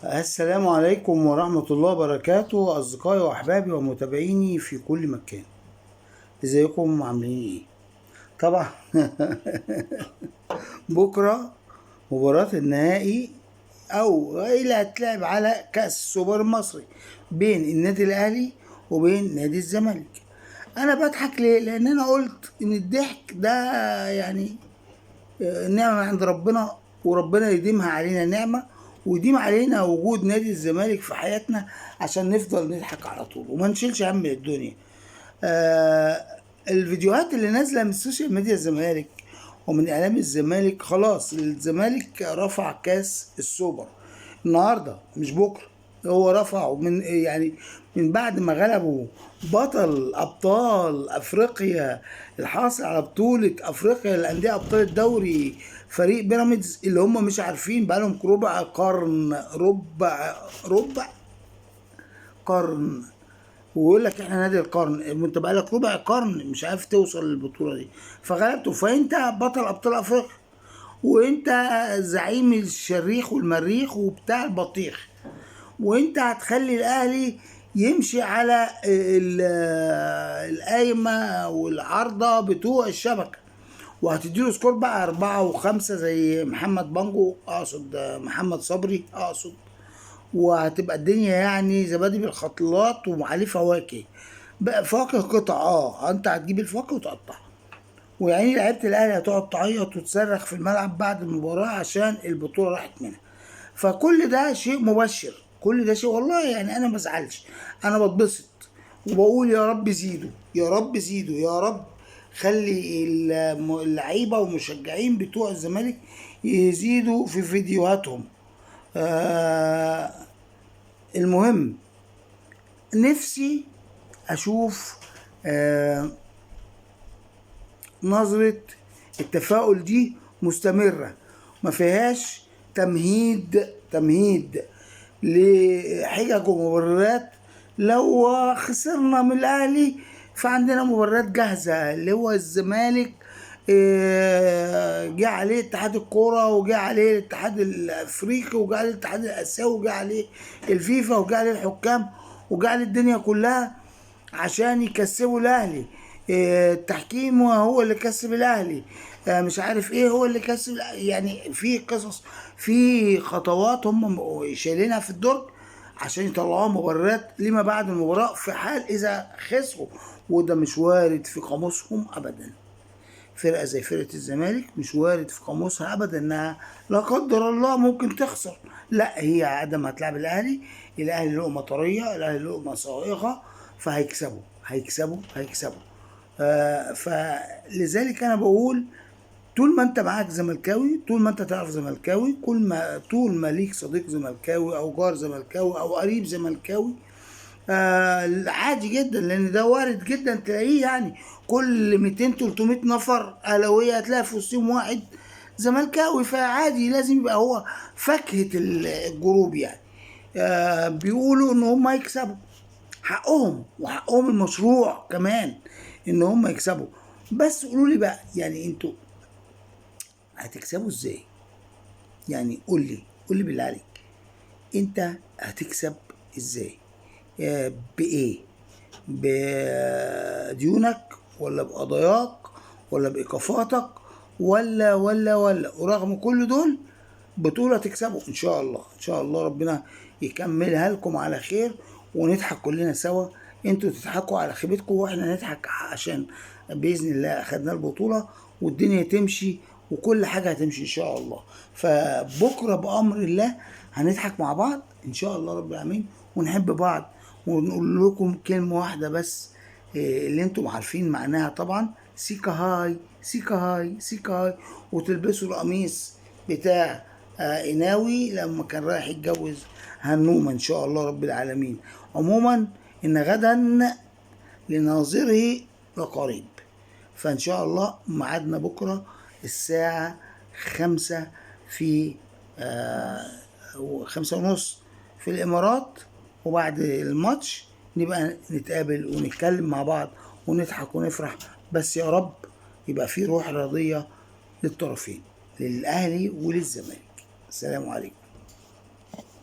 السلام عليكم ورحمة الله وبركاته، أصدقائي وأحبابي ومتابعيني في كل مكان. ازيكم عاملين ايه؟ طبعا بكرة مباراة النهائي أو اللي هتلعب على كأس السوبر المصري بين النادي الأهلي وبين نادي الزمالك. أنا بضحك ليه؟ لأن أنا قلت إن الضحك ده يعني نعمة من عند ربنا، وربنا يديمها علينا نعمة، ويديم علينا وجود نادي الزمالك في حياتنا عشان نفضل نضحك على طول وما نشيلش هم الدنيا. آه الفيديوهات اللي نازلة من السوشيال ميديا الزمالك ومن إعلام الزمالك، خلاص الزمالك رفع كاس السوبر النهارده مش بكره. هو رفعه من بعد ما غلبوا بطل ابطال افريقيا الحاصل على بطولة افريقيا للانديه ابطال الدوري، فريق بيراميدز اللي هم مش عارفين بقالهم ربع قرن، ربع قرن، ويقول لك احنا نادي القرن. انت بقالك ربع قرن مش عارف توصل للبطوله دي، فغلبته، فانت بطل ابطال افريقيا، وانت زعيم الشريخ والمريخ وبتاع البطيخ، وانت هتخلي الاهلي يمشي على القايمه والعارضه بتوع الشبكه، وهتديله سكور بقى 4 و5 زي محمد بانجو، اقصد محمد صبري اقصد، وهتبقى الدنيا يعني زبادي بالخطلات وعليه فواكه بقى، فواكه قطع. انت هتجيب الفواكه وتقطعها، ويعني لعيبه الاهلي هتقعد تعيط وتصرخ في الملعب بعد المباراه عشان البطوله راحت منها. فكل ده شيء مبشر، كل ده شيء والله يعني انا ما بزعلش، انا بتبسط وبقول يا رب زيدوا، يا رب زيدوا، يا رب خلي اللعيبه والمشجعين بتوع الزمالك يزيدوا في فيديوهاتهم. آه المهم، نفسي اشوف آه نظرة التفاؤل دي مستمرة، ما فيهاش تمهيد لحجج ومبررات. لو خسرنا من الاهلي فعندنا مبررات جاهزة، اللي هو الزمالك جه عليه اتحاد الكوره، وجه عليه الاتحاد الافريقي، وجه عليه الاتحاد الاسيوي، وجه عليه الفيفا، وجه عليه الحكام، وجه عليه الدنيا كلها عشان يكسبوا الاهلي. التحكيم هو اللي كسب الاهلي، مش عارف ايه هو اللي كسب يعني في قصص، في خطوات هم شايلينها في الدرج عشان يطلعوا مبررات لما بعد المباراة في حال اذا خسروا، وده مش وارد في قاموسهم ابدا. فرقة زي فرقة الزمالك مش وارد في قاموسها ابدا انها لا قدر الله ممكن تخسر، لا هي عدم هتلعب الاهلي. الاهلي لقمة طرية، الاهلي لقمة صائغة، فهيكسبوا. فلذلك انا بقول طول ما انت معاك زملكاوي، طول ما انت تعرف زملكاوي، طول ما ليك صديق زملكاوي او جار زملكاوي او قريب زملكاوي، عادي جدا، لان ده وارد جدا تلاقيه يعني كل 200 300 نفر اهلاويه هتلاقي في وسطهم واحد زملكاوي، فعادي لازم يبقى هو فاكهه الجروب يعني. بيقولوا ان هم هيكسبوا، حقهم وحقهم المشروع كمان ان هم يكسبوا. بس قولوا لي بقى يعني انتوا هتكسبوا ازاي؟ يعني قول لي بالله عليك، انت هتكسب ازاي؟ بايه؟ بديونك ولا بقضاياك ولا بايقافاتك ولا ورغم كل دول بطولة تكسبوا ان شاء الله. ان شاء الله ربنا يكملها لكم على خير ونضحك كلنا سوا، انتوا تضحكوا على خيبتكم واحنا نضحك عشان باذن الله اخدنا البطولة والدنيا تمشي وكل حاجة هتمشي ان شاء الله. فبكرة بامر الله هنضحك مع بعض ان شاء الله رب العالمين ونحب بعض، ونقول لكم كلمة واحدة بس اللي انتم عارفين معناها طبعا، سيكا هاي سيكا هاي سيكا هاي، وتلبسوا القميص بتاع قناوي لما كان رايح يتجوز هنومة ان شاء الله رب العالمين. عموما ان غدا لناظره لقريب، فان شاء الله ميعادنا بكرة الساعة 5 في 5:30 في الامارات، وبعد الماتش نبقى نتقابل ونتكلم مع بعض ونضحك ونفرح، بس يا رب يبقى في روح رياضية للطرفين، للأهلي وللزمالك. السلام عليكم.